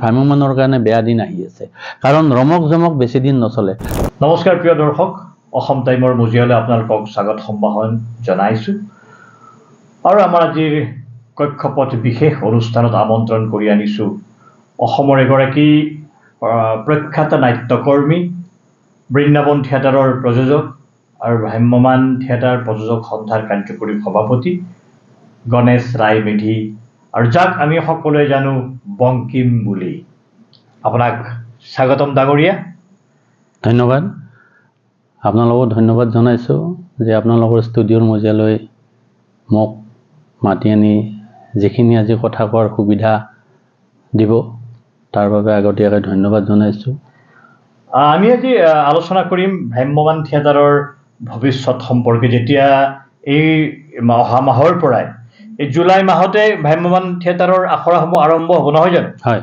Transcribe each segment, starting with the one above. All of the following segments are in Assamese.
ভ্ৰাম্যমানৰ কাৰণে বেয়া দিন আহি আছে, কাৰণ ৰমক জমক বেছি দিন নচলে। নমস্কাৰ প্ৰিয় দৰ্শক, অসম টাইমৰ মজিয়ালৈ আপোনালোকক স্বাগত সম্ভাষণ জনাইছোঁ আৰু আমাৰ আজিৰ কক্ষপথ বিশেষ অনুষ্ঠানত আমন্ত্ৰণ কৰি আনিছোঁ অসমৰ এগৰাকী প্ৰখ্যাত নাট্যকৰ্মী, বৃন্দাবন থিয়েটাৰৰ প্ৰযোজক আৰু ভ্ৰাম্যমান থিয়েটাৰ প্ৰযোজক সন্থাৰ কাৰ্যকৰী সভাপতি গণেশ ৰায় মেধি, আৰু যাক আমি সকলোৱে জানো বংকিম বুলি। আপোনাক স্বাগতম ডাঙৰীয়া। ধন্যবাদ। আপোনালোকক ধন্যবাদ জনাইছোঁ যে আপোনালোকৰ ষ্টুডিঅ'ৰ মজিয়ালৈ মোক মাতি আনি যিখিনি আজি কথা কোৱাৰ সুবিধা দিব, তাৰ বাবে আগতীয়াকৈ ধন্যবাদ জনাইছোঁ। আমি আজি আলোচনা কৰিম ভ্ৰাম্যমান থিয়েটাৰৰ ভৱিষ্যত সম্পৰ্কে। যেতিয়া এই অহা মাহৰ পৰাই এই জুলাই মাহতে ভ্ৰাম্যমান থিয়েটাৰৰ আখৰাসমূহ আৰম্ভ হ'ব, নহয় জানো? হয়।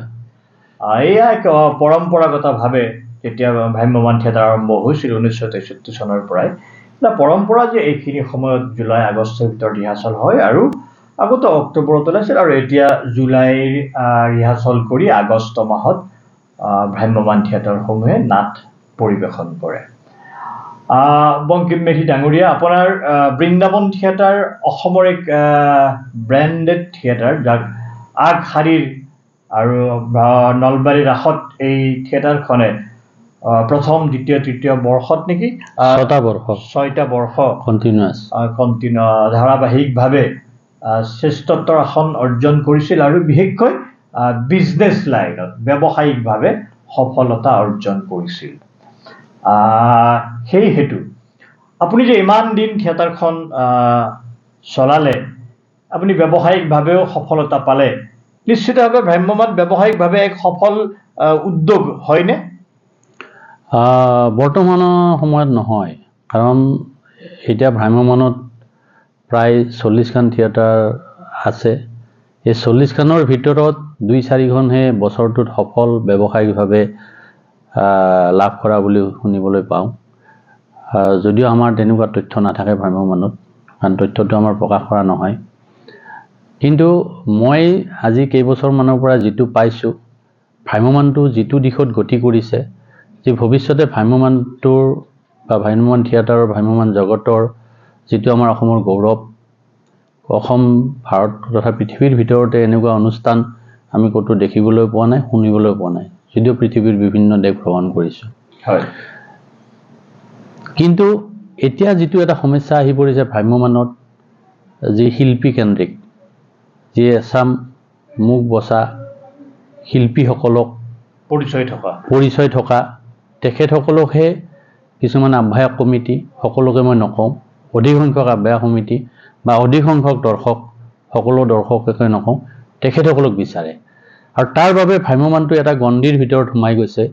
এয়া এক পৰম্পৰাগতভাৱে যেতিয়া ভ্ৰাম্যমান থিয়েটাৰ আৰম্ভ হৈছিল 1963 চনৰ পৰাই, এটা পৰম্পৰা যে এইখিনি সময়ত জুলাই আগষ্টৰ ভিতৰত ৰিহাৰ্চল হয় আৰু আগতে অক্টোবৰত ওলাইছিল, আৰু এতিয়া জুলাইৰ ৰিহাৰ্চল কৰি আগষ্ট মাহত ভ্ৰাম্যমান থিয়েটাৰসমূহে নাট পৰিৱেশন কৰে। বংকিম মেধি ডাঙৰীয়া, আপোনাৰ বৃন্দাবন থিয়েটাৰ অসমৰ এক ব্ৰেণ্ডেড থিয়েটাৰ, যাক আগশাৰীৰ আৰু নলবাৰী ৰাসত এই থিয়েটাৰখনে প্ৰথম, দ্বিতীয়, তৃতীয় বৰ্ষত নেকি 6টা বৰ্ষ ধাৰাবাহিকভাৱে শ্ৰেষ্ঠত্বৰ আসন অৰ্জন কৰিছিল আৰু বিশেষকৈ বিজনেছ লাইনত ব্যৱসায়িকভাৱে সফলতা অৰ্জন কৰিছিল। সেই হেতু আপুনি যে ইমান দিন থিয়েটাৰখন চলালে, আপুনি ব্যৱসায়িকভাৱেও সফলতা পালে, নিশ্চিতভাৱে ভ্ৰাম্যমান ব্যৱসায়িকভাৱে এক সফল উদ্যোগ হয়নে? বৰ্তমানৰ সময়ত নহয়, কাৰণ এতিয়া ভ্ৰাম্যমানত প্ৰায় 40খন থিয়েটাৰ আছে। এই 40খনৰ ভিতৰত 2-4খনহে বছৰটোত সফল ব্যৱসায়িকভাৱে লাভ কৰা বুলি শুনিবলৈ পাওঁ, যদিও আমাৰ তেনেকুৱা তথ্য নাথাকে ভ্ৰাম্যমানত, কাৰণ তথ্যটো আমাৰ প্ৰকাশ কৰা নহয়। কিন্তু মই আজি কেইবছৰমানৰ পৰা যিটো পাইছোঁ, ভ্ৰাম্যমানটো যিটো দিশত গতি কৰিছে, যে ভৱিষ্যতে ভ্ৰাম্যমানটোৰ বা ভ্ৰাম্যমান থিয়েটাৰৰ, ভ্ৰাম্যমান জগতৰ যিটো আমাৰ অসমৰ গৌৰৱ, অসম, ভাৰত তথা পৃথিৱীৰ ভিতৰতে এনেকুৱা অনুষ্ঠান আমি ক'তো দেখিবলৈ পোৱা নাই, শুনিবলৈ পোৱা নাই, যদিও পৃথিৱীৰ বিভিন্ন দেশ ভ্ৰমণ কৰিছোঁ। হয়। কিন্তু এতিয়া যিটো এটা সমস্যা আহি পৰিছে ভ্ৰাম্যমানত, যি শিল্পীকেন্দ্ৰিক, যি এচাম মুখ বচা শিল্পীসকলক পৰিচয় থকা তেখেতসকলকহে কিছুমান আহ্বায়ক কমিটি, সকলোকে মই নকওঁ, অধিক সংখ্যক আহ্বায়ক সমিতি বা অধিক সংখ্যক দৰ্শক, সকলো দৰ্শককে নকওঁ, তেখেতসকলক বিচাৰে। আৰু তাৰ বাবে ভ্ৰাম্যমানটো এটা গণ্ডিৰ ভিতৰত সোমাই গৈছে,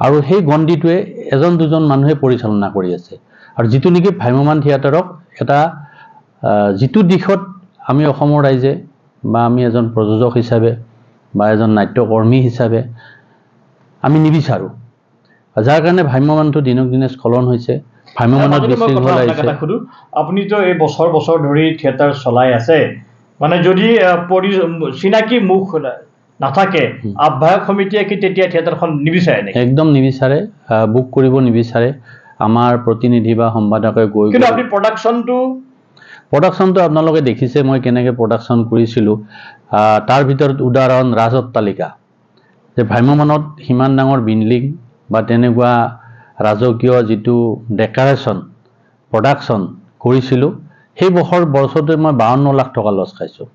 আৰু সেই গণ্ডিটোৱে এজন দুজন মানুহে পৰিচালনা কৰি আছে। আৰু যিটো নেকি ভ্ৰাম্যমান থিয়েটাৰক এটা যিটো দিশত আমি অসমৰ ৰাইজে বা আমি এজন প্ৰযোজক হিচাপে বা এজন নাট্যকৰ্মী হিচাপে আমি নিবিচাৰোঁ, যাৰ কাৰণে ভ্ৰাম্যমানটো দিনক দিনে স্খলন হৈছে, ভ্ৰাম্যমানত বিশৃংখল আহিছে। আপুনিতো এই বছৰ ধৰি থিয়েটাৰ চলাই আছে, মানে যদি চিনাকি মুখ নাথাকে, আহ্বায়ক সমিতিয়ে কি তেতিয়া থিয়েটাৰখন নিবিচাৰে নেকি? একদম নিবিচাৰে, বুক কৰিব নিবিচাৰে। আমাৰ প্ৰতিনিধি বা সম্পাদকে গৈ, কিন্তু আপুনি প্ৰডাকশ্যনটো আপোনালোকে দেখিছে মই কেনেকৈ প্ৰডাকশ্যন কৰিছিলোঁ। তাৰ ভিতৰত উদাহৰণ ৰাজ অট্টালিকা, যে ভ্ৰাম্যমানত সিমান ডাঙৰ বিল্ডিং বা তেনেকুৱা ৰাজকীয় যিটো ডেক'ৰেশ্যন প্ৰডাকশ্যন কৰিছিলোঁ, সেই বছৰটোতে মই 52 লাখ টকা লছ খাইছোঁ।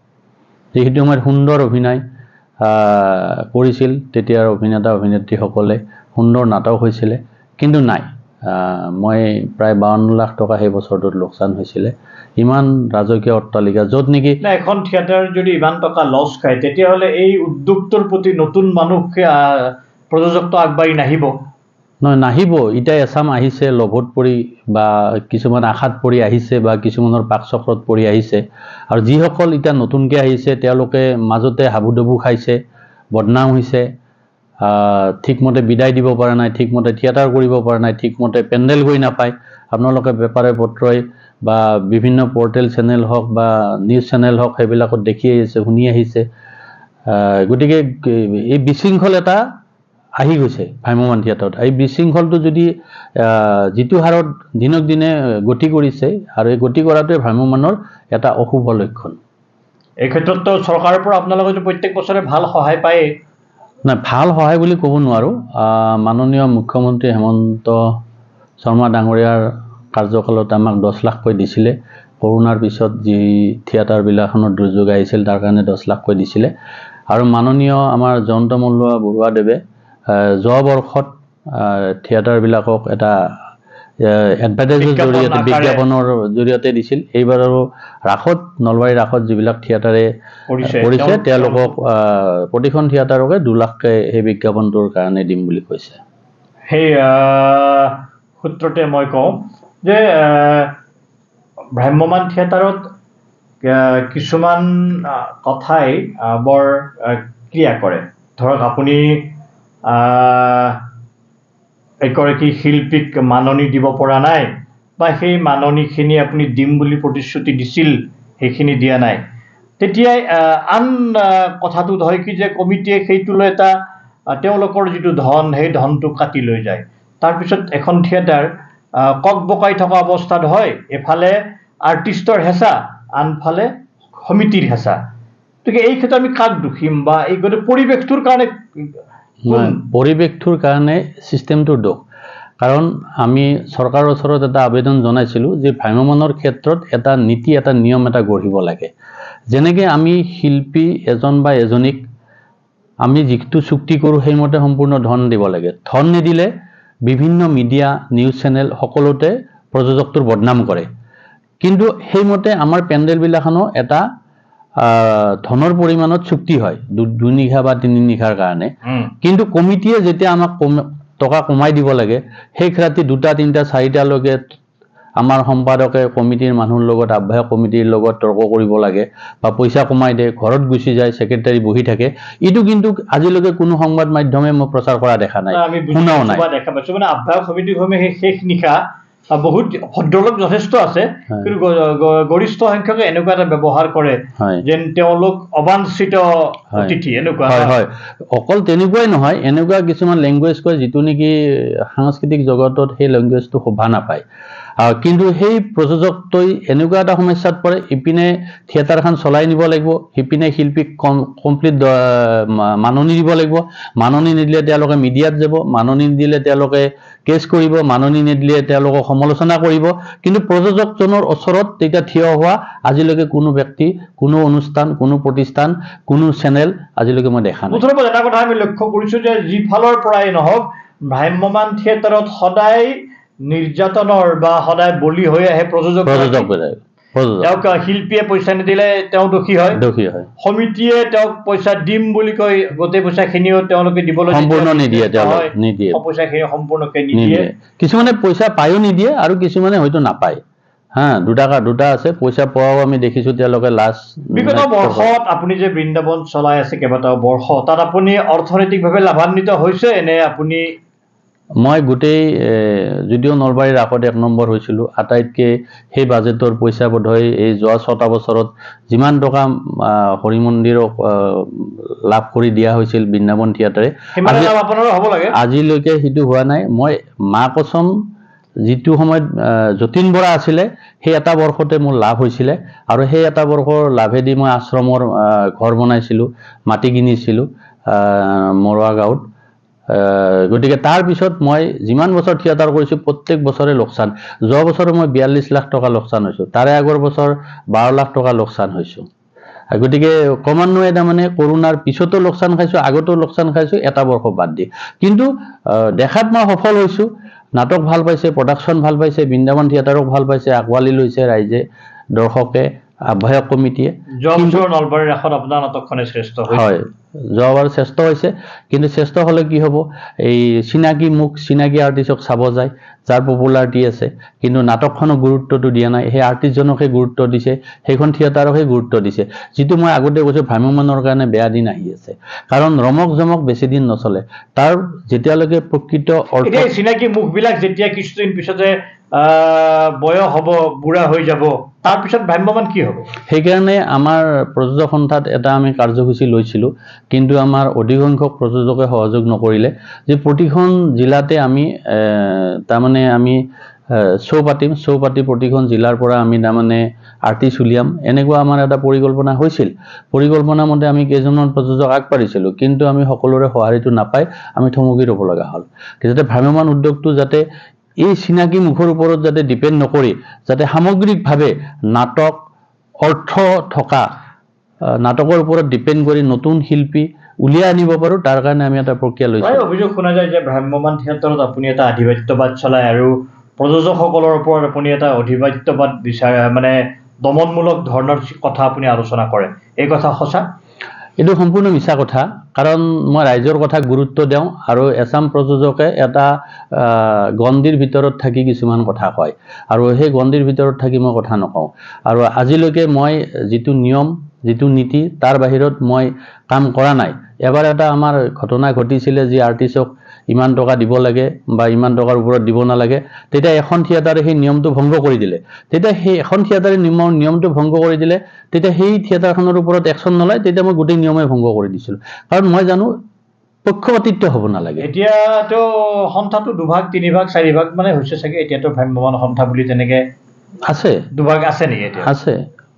যিহেতু মই সুন্দৰ অভিনয় কৰিছিল, তেতিয়াৰ অভিনেতা অভিনেত্ৰীসকলে সুন্দৰ নাটক হৈছিলে, কিন্তু নাই, মই প্ৰায় 52 লাখ টকা সেই বছৰটোত লোকচান হৈছিলে। ইমান ৰাজকীয় অট্টালিকা, য'ত নেকি এখন থিয়েটাৰ যদি ইমান টকা লছ খায়, তেতিয়াহ'লে এই উদ্যোগটোৰ প্ৰতি নতুন মানুহ প্ৰযোজকটো আগবাঢ়ি নাহিব? নাহিব। এতিয়া এচাম আহিছে লোভত পৰি বা কিছুমান আশাত পৰি আহিছে বা কিছুমানৰ পাকচক্ৰত পৰি আহিছে, আৰু যিসকল এতিয়া নতুনকৈ আহিছে তেওঁলোকে মাজতে হাবুডুবু খাইছে, বদনাম হৈছে, ঠিকমতে বিদায় দিব পৰা নাই, ঠিকমতে থিয়েটাৰ কৰিব পৰা নাই, ঠিকমতে পেণ্ডেল গৈ নাপায়। আপোনালোকে পেপাৰে পত্ৰই বা বিভিন্ন পৰ্টেল চেনেল হওক বা নিউজ চেনেল হওক, সেইবিলাকত দেখি আহিছে, শুনি আহিছে। গতিকে এই বিশৃংখল এটা আহি গৈছে ভ্ৰাম্যমাণ থিয়েটাৰত। এই বিশৃংখলটো যদি যিটো হাৰত দিনক দিনে গতি কৰিছে আৰু এই গতি কৰাটোৱে ভ্ৰাম্যমাণৰ এটা অশুভ লক্ষণ। এই ক্ষেত্ৰততো চৰকাৰৰ পৰা আপোনালোকে প্ৰত্যেক বছৰে ভাল সহায় পায়। নাই, ভাল সহায় বুলি ক'ব নোৱাৰোঁ। মাননীয় মুখ্যমন্ত্ৰী হেমন্ত শৰ্মা ডাঙৰীয়াৰ কাৰ্যকালত আমাক 10 লাখকৈ দিছিলে। কৰোণাৰ পিছত যি থিয়েটাৰবিলাখনত দুৰ্যোগ আহিছিল তাৰ কাৰণে 10 লাখকৈ দিছিলে। আৰু মাননীয় আমাৰ জয়ন্ত মল্ল বৰুৱাদেৱে যোৱা বৰ্ষত থিয়েটাৰবিলাকক এটা এডভাৰটাইজৰ জৰিয়তে বিজ্ঞাপনৰ জৰিয়তে দিছিল। এইবাৰ আৰু ৰাসত নলবাৰী ৰাসত যিবিলাক থিয়েটাৰে কৰিছে তেওঁলোকক প্ৰতিখন থিয়েটাৰকে 2 লাখকৈ সেই বিজ্ঞাপনটোৰ কাৰণে দিম বুলি কৈছে। সেই সূত্ৰতে মই কওঁ যে ভ্ৰাম্যমাণ থিয়েটাৰত কিছুমান কথাই বৰ ক্ৰিয়া কৰে। ধৰক আপুনি এগৰাকী শিল্পীক মাননি দিব পৰা নাই বা সেই মাননিখিনি আপুনি দিম বুলি প্ৰতিশ্ৰুতি দিছিল, সেইখিনি দিয়া নাই। তেতিয়াই আন কথাটোত হয় কি যে কমিটিয়ে সেইটোলৈ এটা তেওঁলোকৰ যিটো ধন সেই ধনটো কাটি লৈ যায়। তাৰপিছত এখন থিয়েটাৰ কক বকাই থকা অৱস্থাত হয়, এফালে আৰ্টিষ্টৰ হেঁচা, আনফালে সমিতিৰ হেঁচা। গতিকে এই ক্ষেত্ৰত আমি কাক দুখিম বা এই গোটেই পৰিৱেশটোৰ কাৰণে? পৰিৱেশটোৰ কাৰণে ছিষ্টেমটোৰ দোষ। কাৰণ আমি চৰকাৰৰ ওচৰত এটা আবেদন জনাইছিলোঁ যে ভ্ৰাম্যমাণৰ ক্ষেত্ৰত এটা নীতি, এটা নিয়ম এটা গঢ়িব লাগে। যেনেকৈ আমি শিল্পী এজন বা এজনীক আমি যিটো চুক্তি কৰোঁ সেইমতে সম্পূৰ্ণ ধন দিব লাগে। ধন নিদিলে বিভিন্ন মিডিয়া, নিউজ চেনেল সকলোতে প্ৰযোজকটোৰ বদনাম কৰে। কিন্তু সেইমতে আমাৰ পেণ্ডেলবিলাখনো এটা ধনৰ পৰিমাণত চুক্তি হয় 2 নিশা বা 3 নিশাৰ কাৰণে। কিন্তু কমিটিয়ে যেতিয়া আমাক টকা কমাই দিব লাগে, শেষ ৰাতি 2টা, 3টা, 4টালৈকে আমাৰ সম্পাদকে কমিটিৰ মানুহৰ লগত, আহ্বায়ক কমিটিৰ লগত তৰ্ক কৰিব লাগে বা পইচা কমাই দিয়ে, ঘৰত গুচি যায়, ছেক্ৰেটাৰী বহি থাকে। এইটো কিন্তু আজিলৈকে কোনো সংবাদ মাধ্যমে মই প্ৰচাৰ কৰা দেখা নাই, শুনাও নাই। দেখা পাইছোঁ মানে আহ্বায়ক সমিতিসমূহে সেই শেষ নিশা বহুত ভদ্ৰলোক যথেষ্ট আছে, কিন্তু গৰিষ্ঠ সংখ্যকে এনেকুৱা এটা ব্যৱহাৰ কৰে যেন তেওঁলোক অবাঞ্ছিত অতিথি এনেকুৱা। হয়, অকল তেনেকুৱাই নহয়, এনেকুৱা কিছুমান লেংগুৱেজ কয় যিটো নেকি সাংস্কৃতিক জগতত সেই লেংগুৱেজটো শোভা নাপায়। কিন্তু সেই প্ৰযোজকটোই এনেকুৱা এটা সমস্যাত পৰে, ইপিনে থিয়েটাৰখন চলাই নিব লাগিব, সিপিনে শিল্পীক কমপ্লিট মাননি দিব লাগিব। মাননি নিদিলে তেওঁলোকে মিডিয়াত যাব, মাননি নিদিলে তেওঁলোকে কেছ কৰিব, মাননি নিদিলে তেওঁলোকক সমালোচনা কৰিব। কিন্তু প্ৰযোজকজনৰ ওচৰত তেতিয়া থিয় হোৱা আজিলৈকে কোনো ব্যক্তি, কোনো অনুষ্ঠান, কোনো প্ৰতিষ্ঠান, কোনো চেনেল আজিলৈকে মই দেখা নাই। মুঠৰ ওপৰত এটা কথা আমি লক্ষ্য কৰিছোঁ যে যিফালৰ পৰাই নহওক, ভ্ৰাম্যমাণ থিয়েটাৰত সদায় নিৰ্যাতনৰ বা সদায় বলি হৈ আহে প্ৰযোজক। তেওঁক শিল্পীয়ে পইচা নিদিলে তেওঁ দোষী হয়। সমিতিয়ে তেওঁক পইচা দিম বুলি কৈ গোটেই পইচাখিনিও তেওঁলোকে দিবলৈ সম্পূৰ্ণ নিদিয়ে, পইচাখিনি সম্পূৰ্ণকৈ নিদিয়ে। কিছুমানে পইচা পায়ো নিদিয়ে আৰু কিছুমানে হয়তো নাপায়। দুটা আছে। পইচা পোৱাও আমি দেখিছোঁ তেওঁলোকে লাষ্ট। বিগত বৰ্ষত আপুনি যে বৃন্দাবন চলাই আছে কেইবাটাও বৰ্ষ, তাত আপুনি অৰ্থনৈতিকভাৱে লাভান্বিত হৈছে নে? আপুনি মই গোটেই যদিও নলবাৰীৰ ৰাসত 1 নম্বৰ হৈছিলোঁ, আটাইতকৈ সেই বাজেটৰ পইচা বোধহয় এই যোৱা 6টা বছৰত যিমান টকা হৰি মন্দিৰক লাভ কৰি দিয়া হৈছিল বৃন্দাবন থিয়েটাৰে, আজিলৈকে সেইটো হোৱা নাই। মই মা কচম, যিটো সময়ত যতীন বৰা আছিলে সেই এটা বৰ্ষতে মোৰ লাভ হৈছিলে, আৰু সেই এটা বৰ্ষৰ লাভেদি মই আশ্ৰমৰ ঘৰ বনাইছিলোঁ, মাটি কিনিছিলোঁ মৰুৱা গাঁৱত। গতিকে তাৰপিছত মই যিমান বছৰ থিয়েটাৰ কৰিছোঁ প্ৰত্যেক বছৰে লোকচান। যোৱা বছৰ মই 42 লাখ টকা লোকচান হৈছোঁ, তাৰে আগৰ বছৰ 12 লাখ টকা লোকচান হৈছোঁ। গতিকে ক্ৰমান্বয়ে তাৰমানে কৰোণাৰ পিছতো লোকচান খাইছোঁ, আগতো লোকচান খাইছোঁ, এটা বৰ্ষ বাদ দি। কিন্তু দেখাত মই সফল হৈছোঁ। নাটক ভাল পাইছে, প্ৰডাকশ্যন ভাল পাইছে, বৃন্দাবন থিয়েটাৰক ভাল পাইছে, আঁকোৱালি লৈছে ৰাইজে, দৰ্শকে, আহ্বায়ক কমিটিয়ে। যোৱা বছৰ নলবাৰীৰ ৰাসত আপোনাৰ নাটকখনে শ্ৰেষ্ঠ হৈছে। হয়, যোৱাবাৰ শ্ৰেষ্ঠ হৈছে। কিন্তু শ্ৰেষ্ঠ হ'লে কি হ'ব, এই চিনাকি মুখ, চিনাকি আৰ্টিষ্টক চাব যায়, যাৰ পপুলাৰিটি আছে। কিন্তু নাটকখনক গুৰুত্বটো দিয়া নাই, সেই আৰ্টিষ্টজনকহে গুৰুত্ব দিছে, সেইখন থিয়েটাৰকহে গুৰুত্ব দিছে। যিটো মই আগতে কৈছোঁ ভ্ৰাম্যমাণৰ কাৰণে বেয়া দিন আহি আছে। কাৰণ ৰমক জমক বেছি দিন নচলে। তাৰ যেতিয়ালৈকে প্ৰকৃত অৰ্থ চিনাকি মুখবিলাক যেতিয়া কিছুদিন পিছতে বয়স হ'ব, বুঢ়া হৈ যাব, তাৰপিছত ভ্ৰাম্যমান কি হ'ব? সেইকাৰণে আমাৰ প্ৰযোজক সন্থাত এটা আমি কাৰ্যসূচী লৈছিলোঁ, কিন্তু আমাৰ অধিকসংখ্যক প্ৰযোজকে সহযোগ নকৰিলে। যে প্ৰতিখন জিলাতে আমি তাৰমানে আমি শ্ব' পাতি প্ৰতিখন জিলাৰ পৰা আমি তাৰমানে আৰ্টিষ্ট উলিয়াম, এনেকুৱা আমাৰ এটা পৰিকল্পনা হৈছিল। পৰিকল্পনা মতে আমি কেইজনমান প্ৰযোজক আগবাঢ়িছিলোঁ, কিন্তু আমি সকলোৰে সঁহাৰিটো নাপাই আমি থমকি ৰ'ব লগা হ'ল। যাতে ভ্ৰাম্যমান উদ্যোগটো যাতে এই চিনাকি মুখৰ ওপৰত যাতে ডিপেণ্ড নকৰি, যাতে সামগ্ৰিকভাৱে নাটক অৰ্থ থকা নাটকৰ ওপৰত ডিপেণ্ড কৰি নতুন শিল্পী উলিয়াই আনিব পাৰোঁ, তাৰ কাৰণে আমি এটা প্ৰক্ৰিয়া লৈছোঁ। প্ৰায় অভিযোগ শুনা যায় যে ভ্ৰাম্যমান থিয়েটাৰত আপুনি এটা আধিপত্যবাদ চলায় আৰু প্ৰযোজকসকলৰ ওপৰত আপুনি এটা অধিপত্যবাদ মানে দমনমূলক ধৰণৰ কথা আপুনি আলোচনা কৰে, এই কথা সঁচা? এইটো সম্পূৰ্ণ মিছা কথা, কাৰণ মই ৰাইজৰ কথা গুৰুত্ব দিওঁ আৰু এছাম প্ৰযোজকে এটা গণ্ডিৰ ভিতৰত থাকি কিছুমান কথা কয়, আৰু সেই গণ্ডিৰ ভিতৰত থাকি মই কথা নকওঁ। আৰু আজিলৈকে মই যিটো নিয়ম যিটো নীতি তাৰ বাহিৰত মই কাম কৰা নাই। এবাৰ এটা আমাৰ ঘটনা ঘটিছিলে, যি আৰ্টিষ্টক ইমান টকা দিব লাগে বা ইমান টকাৰ ওপৰত দিব নালাগে, তেতিয়া এখন থিয়েটাৰে সেই নিয়মটো ভংগ কৰি দিলে। তেতিয়া সেই এখন থিয়েটাৰে নিয়মটো ভংগ কৰি দিলে, তেতিয়া সেই থিয়েটাৰখনৰ ওপৰত একশ্যন নলয়, তেতিয়া মই গোটেই নিয়মে ভংগ কৰি দিছিলোঁ। কাৰণ মই জানো পক্ষপাতিত্ব হ'ব নালাগে। এতিয়াতো সন্থাটো 2 ভাগ 3 ভাগ 4 ভাগ মানে হৈছে চাগে, এতিয়াতো ভ্ৰাম্যমান সন্থা বুলি তেনেকে আছে 2 ভাগ আছে নেকি? এতিয়া আছে,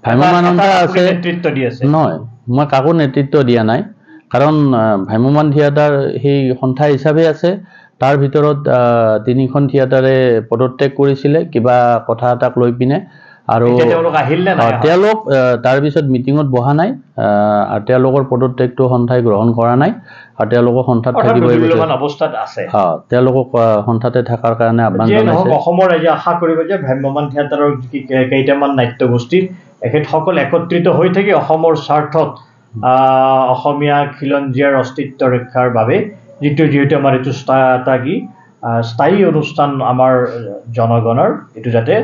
ভ্ৰাম্যমান সন্থা আছে। নেতৃত্ব দি আছে? নহয়, মই কাকো নেতৃত্ব দিয়া নাই, কাৰণ ভ্ৰাম্যমান থিয়েটাৰ সেই সন্থা হিচাপে আছে। তাৰ ভিতৰত 3খন থিয়েটাৰে পদত্যাগ কৰিছিলে কিবা কথা এটাক লৈ পিনে, আৰু তেওঁলোক তাৰপিছত মিটিঙত বহা নাই, আৰু তেওঁলোকৰ পদত্যাগটো সন্থাই গ্ৰহণ কৰা নাই, আৰু তেওঁলোকক সন্থাত থাকিবই অৱস্থাত আছে। তেওঁলোকক সন্থাতে থকাৰ কাৰণে আহ্বান জনাইছে। অসমৰ ৰাইজে আশা কৰিব যে ভ্ৰাম্যমান থিয়েটাৰৰ কেইটামান নাট্যগোষ্ঠী এখেতসকল একত্ৰিত হৈ থাকি অসমৰ স্বাৰ্থত অসমীয়া খিলঞ্জীয়াৰ অস্তিত্ব ৰক্ষাৰ বাবে যিহেতু আমাৰ এইটো স্থায়ী অনুষ্ঠান, আমাৰ জনগণৰ এইটো যাতে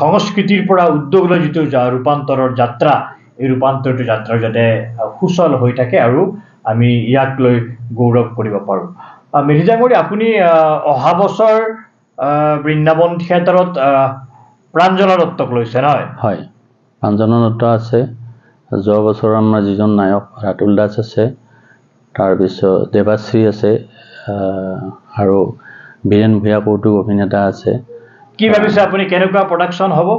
সংস্কৃতিৰ পৰা উদ্যোগলৈ যিটো ৰূপান্তৰৰ যাত্ৰা, এই ৰূপান্তৰটো যাত্ৰা যাতে সুচল হৈ থাকে আৰু আমি ইয়াক লৈ গৌৰৱ কৰিব পাৰোঁ। মেধি ডাঙৰীয়া, আপুনি অহা বছৰ বৃন্দাবন থিয়েটাৰত প্ৰাঞ্জনা দত্তক লৈছে নহয়? হয়, প্ৰাঞ্জনা দত্ত আছে। যোৱা বছৰ আমাৰ যিজন নায়ক ৰাতুল দাস আছে, তাৰপিছত দেৱাশ্ৰী আছে, আৰু বীৰেণ ভূঞা কৌতুক অভিনেতা আছে। কি ভাবিছে আপুনি, কেনেকুৱা প্ৰডাকশ্যন হ'ব?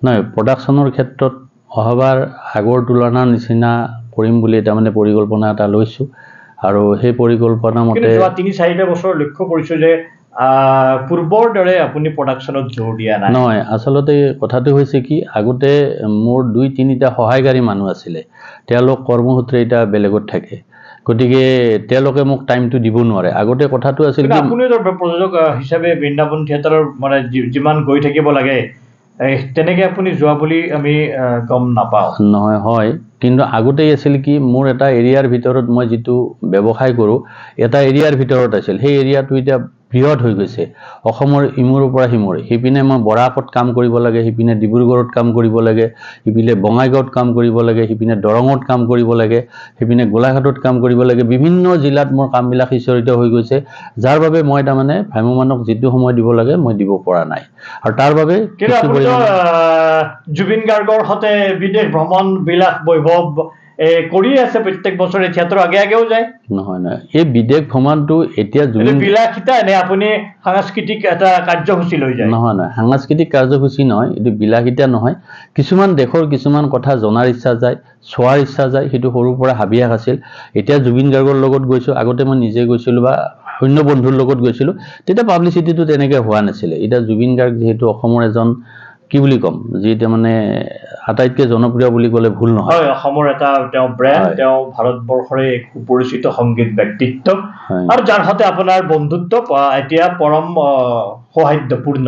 নহয়, প্ৰডাকশ্যনৰ ক্ষেত্ৰত অহাবাৰ আগৰ তুলনাৰ নিচিনা কৰিম বুলি তাৰমানে পৰিকল্পনা এটা লৈছোঁ, আৰু সেই পৰিকল্পনা মতে 3-4টা বছৰ লক্ষ্য কৰিছোঁ যে পূৰ্বৰ দৰে আপুনি প্ৰডাকশ্যনত জোৰ দিয়া নাই। নহয়, আচলতে কথাটো হৈছে কি, আগতে মোৰ 2-3টা সহায়কাৰী মানুহ আছিলে, তেওঁলোক কৰ্মসূত্ৰে এতিয়া বেলেগত থাকে, গতিকে তেওঁলোকে মোক টাইমটো দিব নোৱাৰে। আগতে কথাটো আছিল কি, আপুনি প্ৰযোজক হিচাপে বৃন্দাবন থিয়েটাৰৰ মানে যিমান গৈ থাকিব লাগে তেনেকে আপুনি যোৱা বুলি আমি গম নাপাওঁ। নহয়, হয়, কিন্তু আগতে আছিল কি, মোৰ এটা এৰিয়াৰ ভিতৰত মই যিটো ব্যৱসায় কৰোঁ, এটা এৰিয়াৰ ভিতৰত আছিল, সেই এৰিয়াটো এতিয়া বৃহৎ হৈ গৈছে, অসমৰ ইমূৰৰ পৰা সিমূৰে। সিপিনে মই বৰাকত কাম কৰিব লাগে, সিপিনে ডিব্ৰুগড়ত কাম কৰিব লাগে, সিপিনে বঙাইগাঁৱত কাম কৰিব লাগে, সিপিনে দৰঙত কাম কৰিব লাগে, সিপিনে গোলাঘাটত কাম কৰিব লাগে। বিভিন্ন জিলাত মোৰ কামবিলাক সিঁচৰিত হৈ গৈছে, যাৰ বাবে মই তাৰমানে ভ্ৰাম্যমানক যিটো সময় দিব লাগে মই দিব পৰা নাই, আৰু তাৰ বাবে জুবিন গাৰ্গৰ সৈতে বিদেশ ভ্ৰমণ বিলাস বৈভৱ কৰি আছে প্ৰত্যেক বছৰে, থিয়েটাৰৰ আগে আগেও যায়। নহয়, এই বিদেশ ভ্ৰমণটো এতিয়া বিলাসিতা নে আপুনি সাংস্কৃতিক এটা কাৰ্যসূচী লৈ যায়? নহয়, সাংস্কৃতিক কাৰ্যসূচী নহয়, এইটো বিলাসিতা নহয়। কিছুমান দেশৰ কিছুমান কথা জনাৰ ইচ্ছা যায়, চোৱাৰ ইচ্ছা যায়, সেইটো সৰুৰ পৰা হাবিয়াস আছিল। এতিয়া জুবিন গাৰ্গৰ লগত গৈছোঁ, আগতে মই নিজে গৈছিলোঁ বা অন্য বন্ধুৰ লগত গৈছিলোঁ, তেতিয়া পাব্লিচিটিটো তেনেকৈ হোৱা নাছিলে। এতিয়া জুবিন গাৰ্গ যিহেতু অসমৰ এজন কি বুলি ক'ম, যি তাৰমানে আটাইতকৈ জনপ্ৰিয় বুলি ক'লে ভুল নহয়। অসমৰ এটা তেওঁ ব্ৰেণ্ড, তেওঁ ভাৰতবৰ্ষৰে এক সুপৰিচিত সংগীত ব্যক্তিত্ব, আৰু যাৰ সৈতে আপোনাৰ বন্ধুত্ব এতিয়া পৰম সৌহাৰ্দ্যপূৰ্ণ।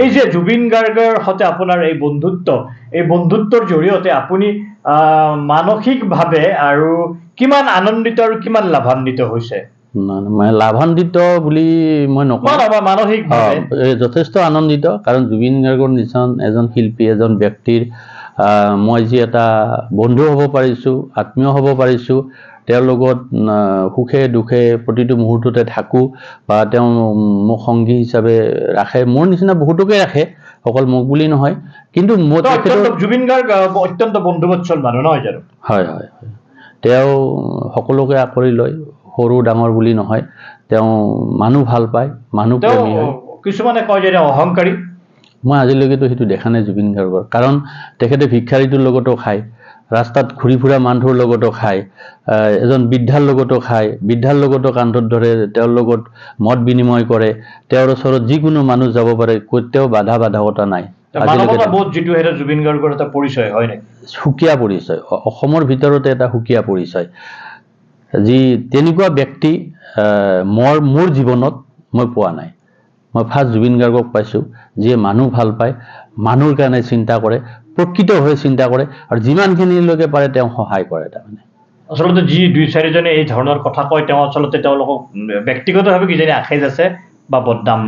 এই যে জুবিন গাৰ্গৰ সৈতে আপোনাৰ এই বন্ধুত্বৰ জৰিয়তে আপুনি মানসিকভাৱে আৰু কিমান আনন্দিত আৰু কিমান লাভান্বিত হৈছে? লাভান্বিত বুলি মই নকওঁ, যথেষ্ট আনন্দিত, কাৰণ জুবিন গাৰ্গৰ নিচিনা এজন শিল্পী, এজন ব্যক্তিৰ মই যি এটা বন্ধু হ'ব পাৰিছোঁ, আত্মীয় হ'ব পাৰিছোঁ, তেওঁৰ লগত সুখে দুখে প্ৰতিটো মুহূৰ্ততে থাকোঁ, বা তেওঁ মোক সংগী হিচাপে ৰাখে, মোৰ নিচিনা বহুতকে ৰাখে, অকল মোক বুলি নহয়, কিন্তু জুবিন গাৰ্গ অত্যন্ত বন্ধুবৎসল মানুহ নহয় জানো? হয় হয় হয়, তেওঁ সকলোকে আঁকৰি লয়, সৰু ডাঙৰ বুলি নহয়, তেওঁ মানুহ ভাল পায়, মানুহ প্ৰেমী হয়। কিছুমানে কয় যে তেওঁ অহংকাৰী। মই আজিলৈকেতো সেইটো দেখা নাই জুবিন গাৰ্গৰ, কাৰণ তেখেতে ভিক্ষাৰীটোৰ লগতো খায়, ৰাস্তাত ঘূৰি ফুৰা মানুহৰ লগতো খায়, এজন বৃদ্ধাৰ লগতো খায়, বৃদ্ধাৰ লগতো কান্ধত ধৰে, তেওঁৰ লগত মত বিনিময় কৰে, তেওঁৰ ওচৰত যিকোনো মানুহ যাব পাৰে, কেতিয়াও বাধকতা নাই। মানৱতাবোধ যিটো সেইটো জুবিন গাৰ্গৰ এটা পৰিচয় হয় নেকি? সুকীয়া পৰিচয়, অসমৰ ভিতৰতে এটা সুকীয়া পৰিচয়, যি তেনেকুৱা ব্যক্তি মোৰ জীৱনত মই পোৱা নাই। মই ফাৰ্ষ্ট জুবিন গাৰ্গক পাইছোঁ, যিয়ে মানুহ ভাল পায়, মানুহৰ কাৰণে চিন্তা কৰে, প্ৰকৃত হৈ চিন্তা কৰে, আৰু যিমানখিনিলৈকে পাৰে তেওঁ সহায় কৰে। তাৰমানে আচলতে যি 2-4জনে এই ধৰণৰ কথা কয়, তেওঁ আচলতে তেওঁলোকক ব্যক্তিগতভাৱে কিজানি আখেজ আছে বা বদনাম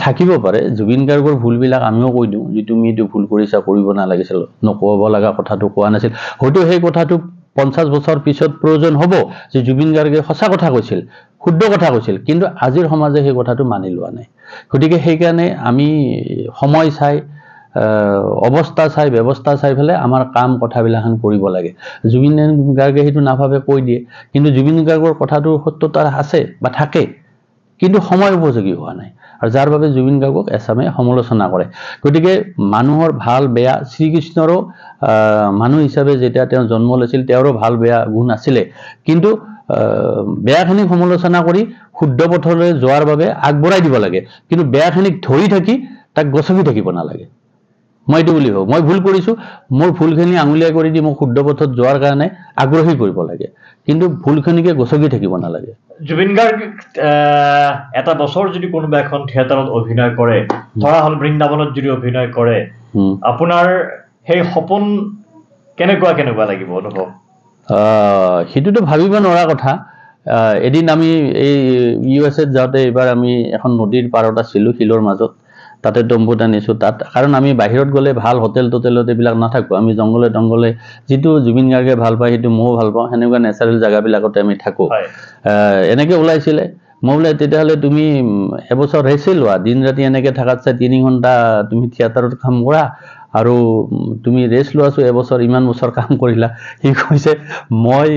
থাকিব পাৰে। জুবিন গাৰ্গৰ ভুলবিলাক আমিও কৈ দিওঁ, যে তুমি এইটো ভুল কৰিছা, কৰিব নালাগিছিল, নক'ব লগা কথাটো কোৱা নাছিল। হয়তো সেই কথাটো 50 বছৰ পিছত প্ৰয়োজন হ'ব যে জুবিন গাৰ্গে সঁচা কথা কৈছিল, শুদ্ধ কথা কৈছিল, কিন্তু আজিৰ সমাজে সেই কথাটো মানি লোৱা নাই। গতিকে সেইকাৰণে আমি সময় চাই, অৱস্থা চাই, ব্যৱস্থা চাই পেলাই আমাৰ কাম কথাবিলাক কৰিব লাগে। জুবিন গাৰ্গে সেইটো নাভাবে, কৈ দিয়ে, কিন্তু জুবিন গাৰ্গৰ কথাটোৰ সত্যতা আছে বা থাকে, কিন্তু সময় উপযোগী হোৱা নাই, আৰু যাৰ বাবে জুবিন গাৰ্গক এচামে সমালোচনা কৰে। গতিকে মানুহৰ ভাল বেয়া, শ্ৰীকৃষ্ণৰো মানুহ হিচাপে যেতিয়া তেওঁ জন্ম লৈছিল, তেওঁৰো ভাল বেয়া গুণ আছিলে, কিন্তু বেয়াখিনিক সমালোচনা কৰি শুদ্ধ পথলৈ যোৱাৰ বাবে আগবঢ়াই দিব লাগে, কিন্তু বেয়াখিনিক ধৰি থাকি তাক গছকি থাকিব নালাগে। মই এইটো বুলি ভাবোঁ, মই ভুল কৰিছোঁ, মোৰ ভুলখিনি আঙুলিয়াই কৰি দি মোক শুদ্ধ পথত যোৱাৰ কাৰণে আগ্ৰহী কৰিব লাগে, কিন্তু ভুলখিনিকে গছকি থাকিব নালাগে। জুবিন গাৰ্গ এটা বছৰ যদি কোনোবা এখন থিয়েটাৰত অভিনয় কৰে, ধৰা হ'ল বৃন্দাবনত যদি অভিনয় কৰে, আপোনাৰ সেই সপোন কেনেকুৱা লাগিব অনুভৱ? সেইটোতো ভাবিব নোৱাৰা কথা। এদিন আমি এই USA যাওঁতে, এইবাৰ আমি এখন নদীৰ পাৰত আছিলোঁ, শিলৰ মাজত, তাতে তম্বু টানিছোঁ। তাত কাৰণ আমি বাহিৰত গ'লে ভাল হোটেলত এইবিলাক নাথাকোঁ, আমি জংঘলে যিটো জুবিন গাৰ্গে ভাল পায় সেইটো ময়ো ভাল পাওঁ, সেনেকুৱা নেচাৰেল জেগাবিলাকতে আমি থাকোঁ। এনেকৈ ওলাইছিলে, মই বোলে তেতিয়াহ'লে তুমি এবছৰ ৰেচেই লোৱা, দিন ৰাতি এনেকৈ থাকাত চাই 3 ঘণ্টা তুমি থিয়েটাৰত কাম কৰা, আৰু তুমি ৰেষ্ট লোৱাছো, এবছৰ ইমান বছৰ কাম কৰিলা। সি কৈছে, মই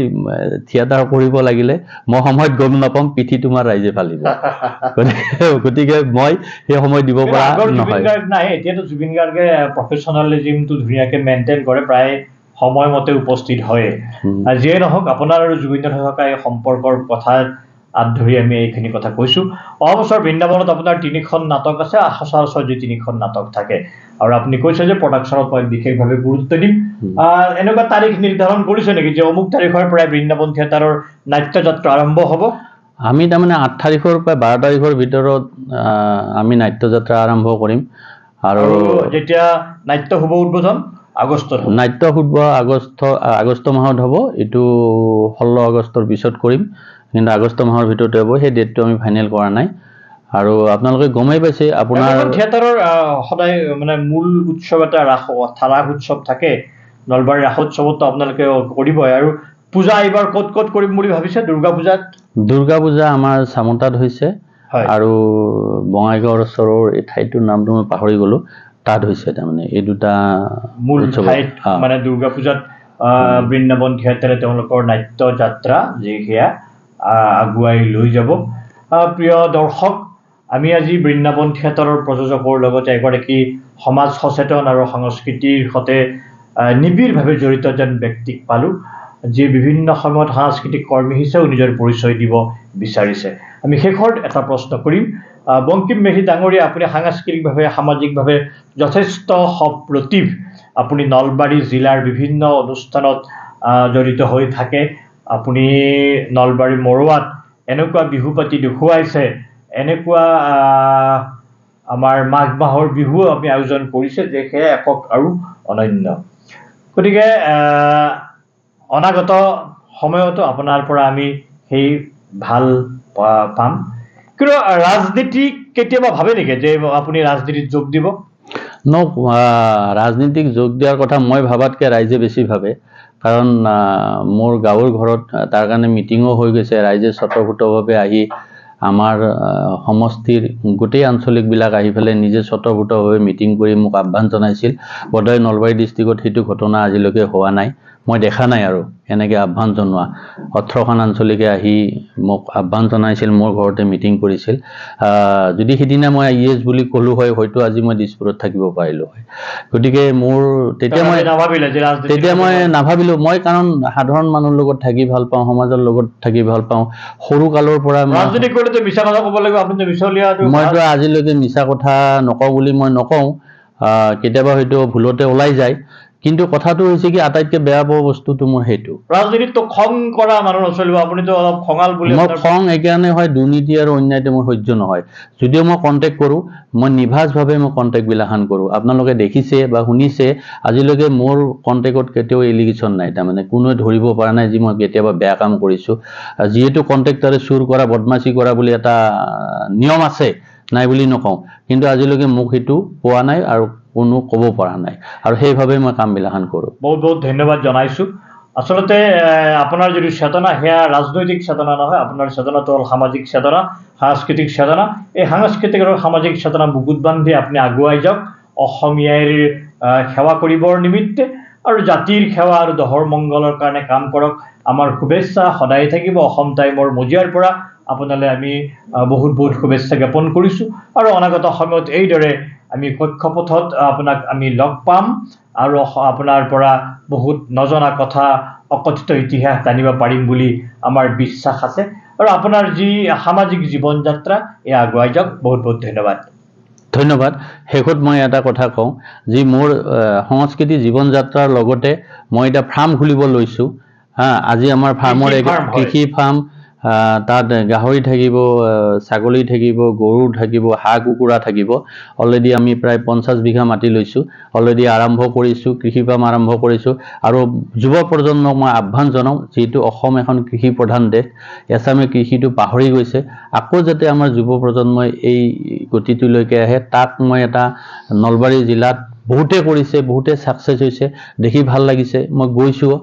থিয়েটাৰ কৰিব লাগিলে মই সময়ত গম নাপাম, পিঠি তোমাৰ ৰাইজে ফালিব। গতিকে মই সেই সময় দিব পৰা নহয়। এতিয়াতো জুবিন গাৰ্গে প্ৰফেচনেলিজিমটো ধুনীয়াকৈ মেইনটেইন কৰে, প্ৰায় সময়মতে উপস্থিত হয়। যিয়ে নহওক, আপোনাৰ আৰু জুবিনৰ থকা এই সম্পৰ্কৰ কথা ধৰি আমি এইখিনি কথা কৈছোঁ। অহা বছৰ বৃন্দাবনত আপোনাৰ 3খন নাটক আছে, সচৰাচৰ যি 3খন নাটক থাকে, আৰু আপুনি কৈছে যে প্ৰডাকশ্যনত মই বিশেষভাৱে গুৰুত্ব দিম। এনেকুৱা তাৰিখ নিৰ্ধাৰণ কৰিছে নেকি যে অমুক তাৰিখৰ পৰাই বৃন্দাবন থিয়েটাৰৰ নাট্যযাত্ৰা আৰম্ভ হ'ব? আমি তাৰমানে 8 তাৰিখৰ পৰা 12 তাৰিখৰ ভিতৰত আমি নাট্যযাত্ৰা আৰম্ভ কৰিম। আৰু যেতিয়া নাট্য শুভ উদ্বোধন আগষ্টত, নাট্য শুভ আগষ্ট মাহত হ'ব। এইটো 16 আগষ্টৰ পিছত কৰিম, কিন্তু আগষ্ট মাহৰ ভিতৰতে হ'ব। সেই ডেটটো আমি ফাইনেল কৰা নাই। আৰু আপোনালোকে গমেই পাইছে, আপোনাৰ থিয়েটাৰৰ সদায় মানে মূল উৎসৱ এটা ৰাস উৎসৱ থাকে, নলবাৰী ৰাসোৎসৱতো আপোনালোকে কৰিবই। আৰু পূজা এইবাৰ ক'ত কৰিম বুলি ভাবিছে? দুৰ্গা পূজা আমাৰ চামতাত হৈছে, আৰু বঙাইগাঁৱৰ ওচৰৰ এই ঠাইটোৰ নামটো মই পাহৰি গ'লোঁ, তাত হৈছে। তাৰমানে এই দুটা মূল ঠাইত মানে দুৰ্গা পূজাত বৃন্দাবন থিয়েটাৰে তেওঁলোকৰ নাট্য যাত্ৰা যি সেয়া আগুৱাই লৈ যাব। প্ৰিয় দৰ্শক, আমি আজি বৃন্দাবন থিয়েটাৰৰ প্ৰযোজকৰ লগতে এগৰাকী সমাজ সচেতন আৰু সংস্কৃতিৰ সৈতে নিবিড়ভাৱে জড়িত এজন ব্যক্তিক পালোঁ, যিয়ে বিভিন্ন সময়ত সাংস্কৃতিক কৰ্মী হিচাপেও নিজৰ পৰিচয় দিব বিচাৰিছে। আমি শেষত এটা প্ৰশ্ন কৰিম, বংকিম মেধি ডাঙৰীয়া, আপুনি সাংস্কৃতিকভাৱে সামাজিকভাৱে যথেষ্ট সপ্ৰতিভ। আপুনি নলবাৰী জিলাৰ বিভিন্ন অনুষ্ঠানত জড়িত হৈ থাকে। আপুনি নলবাৰী মৰুৱাত এনেকুৱা বিহু পাতি দেখুৱাইছে, এনেকুৱা আমাৰ মাঘ মাহৰ বিহু আমি আয়োজন কৰিছে যে সেয়া একক আৰু অনন্য। গতিকে অনাগত সময়তো আপোনাৰ পৰা আমি সেই ভাল পাম। কিন্তু ৰাজনীতি কেতিয়াবা ভাবে নেকি যে আপুনি ৰাজনীতিত যোগ দিব? ৰাজনীতিক যোগ দিয়াৰ কথা মই ভাবাতকৈ ৰাইজে বেছি ভাবে, কাৰণ মোৰ গাঁৱৰ ঘৰত তাৰ কাৰণে মিটিঙো হৈ গৈছে। ৰাইজে স্বতঃস্ফূৰ্তভাৱে আহি আমাৰ সমষ্টিৰ গোটেই আঞ্চলিকবিলাক আহি পেলাই নিজে স্বতঃভূতভাৱে মিটিং কৰি মোক আহ্বান জনাইছিল। বোধহয় নলবাৰী ডিষ্ট্ৰিক্টত সেইটো ঘটনা আজিলৈকে হোৱা নাই, মই দেখা নাই আৰু এনেকৈ আহ্বান জনোৱা। 18খন আঞ্চলিকে আহি মোক আহ্বান জনাইছিল, মোৰ ঘৰতে মিটিং কৰিছিল। যদি সিদিনা মই ইয়েছ বুলি ক'লো হয়, হয়তো আজি মই দিছপুৰত থাকিব পাৰিলোঁ হয়। গতিকে মোৰ তেতিয়া মই নাভাবিলোঁ, মই কাৰণ সাধাৰণ মানুহৰ লগত থাকি ভাল পাওঁ, সমাজৰ লগত থাকি ভাল পাওঁ। সৰু কালৰ পৰা মইতো আজিলৈকে মিছা কথা নকওঁ বুলি মই নকওঁ, কেতিয়াবা হয়তো ভুলতে ওলাই যায়। কিন্তু কথাটো হৈছে কি, আটাইতকৈ বেয়া পোৱা বস্তুটো মোৰ সেইটো। ৰাজনীতিটো খং কৰা মানুহ নচলিব, আপুনিতো অলপ খঙাল বুলি। মই খং এইকাৰণে হয়, দুৰ্নীতি আৰু অন্যায়টো মোৰ সহ্য নহয়। যদিও মই কণ্টেক্ট কৰোঁ, মই নিভাঁজভাৱে মই কণ্টেক্টবিলাখান কৰোঁ। আপোনালোকে দেখিছে বা শুনিছে, আজিলৈকে মোৰ কণ্টেক্টত কেতিয়াও এলিগেশ্যন নাই। তাৰমানে কোনোৱে ধৰিব পৰা নাই যে মই কেতিয়াবা বেয়া কাম কৰিছোঁ। যিহেতু কণ্ট্ৰেক্টাৰে চুৰ কৰা, বদমাচি কৰা বুলি এটা নিয়ম আছে, নাই বুলি নকওঁ, কিন্তু আজিলৈকে মোক সেইটো পোৱা নাই আৰু কোনো ক'ব পৰা নাই, আৰু সেইভাৱে মই কামবিলাখান কৰোঁ। বহুত বহুত ধন্যবাদ জনাইছোঁ। আচলতে আপোনাৰ যিটো চেতনা, সেয়া ৰাজনৈতিক চেতনা নহয়, আপোনাৰ চেতনাটো হ'ল সামাজিক চেতনা, সাংস্কৃতিক চেতনা। এই সাংস্কৃতিক আৰু সামাজিক চেতনা বুকুত বান্ধি আপুনি আগুৱাই যাওক অসমীয়াৰ সেৱা কৰিবৰ নিমিত্তে, আৰু জাতিৰ সেৱা আৰু দহৰ মংগলৰ কাৰণে কাম কৰক। আমাৰ শুভেচ্ছা সদায় থাকিব। অসম টাইমৰ মজিয়াৰ পৰা আপোনালৈ আমি বহুত বহুত শুভেচ্ছা জ্ঞাপন কৰিছোঁ, আৰু অনাগত সময়ত এইদৰে আমি কক্ষপথত আপোনাক আমি লগ পাম, আৰু আপোনাৰ পৰা বহুত নজনা কথা, অকথিত ইতিহাস জানিব পাৰিম বুলি আমাৰ বিশ্বাস আছে। আৰু আপোনাৰ যি সামাজিক জীৱন যাত্ৰা, এয়া আগুৱাই যাওক। বহুত বহুত ধন্যবাদ। ধন্যবাদ। শেষত মই এটা কথা কওঁ, যি মোৰ সংস্কৃতি জীৱন যাত্ৰাৰ লগতে মই এতিয়া ফাৰ্ম খুলিব লৈছোঁ। আজি আমাৰ ফাৰ্মৰ কৃষি ফাৰ্ম, তাত গাহৰি থাকিব, ছাগলী থাকিব, গৰু থাকিব, হাঁহ কুকুৰা থাকিব। অলৰেডি আমি প্ৰায় 50 বিঘা মাটি লৈছোঁ, অলৰেডি আৰম্ভ কৰিছোঁ, কৃষি ফাৰ্ম আৰম্ভ কৰিছোঁ। আৰু যুৱ প্ৰজন্মক মই আহ্বান জনাওঁ, যিহেতু অসম এখন কৃষি প্ৰধান দেশ, এছামে কৃষিটো পাহৰি গৈছে, আকৌ যাতে আমাৰ যুৱ প্ৰজন্মই এই গতিটোলৈকে আহে, তাক মই এটা নলবাৰী জিলাত বহুতে কৰিছে, বহুতে ছাকচেছ হৈছে, দেখি ভাল লাগিছে, মই গৈছোঁ।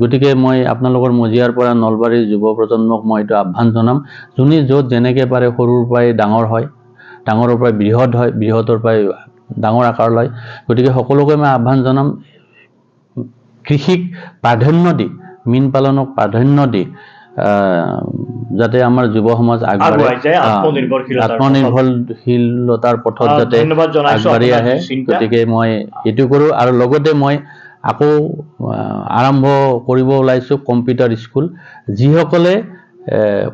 গতিকে মই আপোনালোকৰ মজিয়াৰ পৰা নলবাৰীৰ যুৱ প্ৰজন্মক মই এইটো আহ্বান জনাম, যোনে য'ত যেনেকৈ পাৰে সৰুৰ পৰাই ডাঙৰ হয়, ডাঙৰৰ পৰাই বৃহৎ হয়, বৃহৎৰ পৰাই ডাঙৰ আকাৰ লয়। গতিকে সকলোকে মই আহ্বান জনাম, কৃষিক প্ৰাধান্য দি, মীন পালনক প্ৰাধান্য দি যাতে আমাৰ যুৱ সমাজ আত্মনিৰ্ভৰশীলতাৰ পথত যাতে আগবাঢ়ি আহে। গতিকে মই এইটো কৰোঁ। আৰু লগতে মই আকৌ আৰম্ভ কৰিব ওলাইছোঁ কম্পিউটাৰ স্কুল। যিসকলে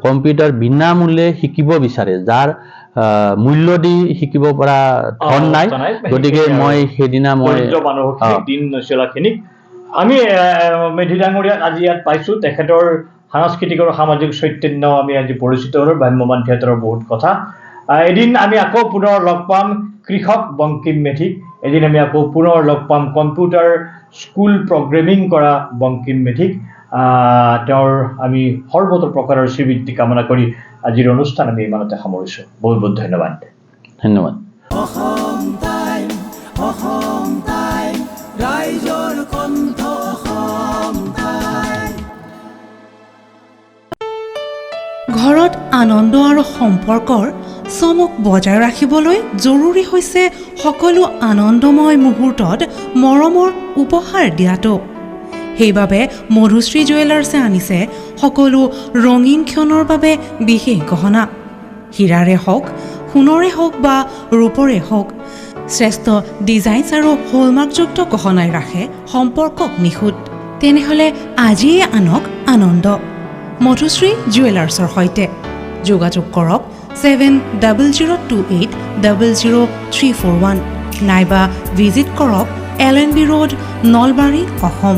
কম্পিউটাৰ বিনামূল্যে শিকিব বিচাৰে, যাৰ মূল্য দি শিকিব পৰা ধন নাই, গতিকে মই সেইদিনা আমি মেধি ডাঙৰীয়াক আজি ইয়াত পাইছোঁ। তেখেতৰ সাংস্কৃতিক আৰু সামাজিক চৈতন্য আমি আজি পৰিচিত হ'লোঁ, ভ্ৰাম্যমান থিয়েটাৰৰ বহুত কথা। এদিন আমি আকৌ পুনৰ লগ পাম কৃষক বংকিম মেধিক, এদিন আমি আকৌ পুনৰ লগ পাম কম্পিউটাৰ স্কুল প্ৰগ্ৰেমিং কৰা বংকিম মেধিক। তেওঁৰ আমি সৰ্বতো প্ৰকাৰৰ শ্ৰীবৃদ্ধি কামনা কৰি আজিৰ অনুষ্ঠান আমি ইমানতে সামৰিছোঁ। বহুত বহুত ধন্যবাদ। ধন্যবাদ। ঘৰত আনন্দ আৰু সম্পৰ্কৰ চমক বজাই ৰাখিবলৈ জৰুৰী হৈছে সকলো আনন্দময় মুহূৰ্তত মৰমৰ উপহাৰ দিয়াটো। সেইবাবে মধুশ্ৰী জুৱেলাৰ্ছে আনিছে সকলো ৰঙীন ক্ষণৰ বাবে বিশেষ গহনা। হীৰাৰে হওক, সোণৰে হওক বা ৰূপৰে হওক, শ্ৰেষ্ঠ ডিজাইনছ আৰু হলমাৰ্কযুক্ত গহনাই ৰাখে সম্পৰ্কক নিখুঁত। তেনেহ'লে আজিয়ে আনক আনন্দ মধুশ্ৰী জুৱেলাৰ্ছৰ সৈতে। যোগাযোগ কৰক 7028000341 নাইবা ভিজিট কৰক LNB ৰোড, নলবাৰী, অসম।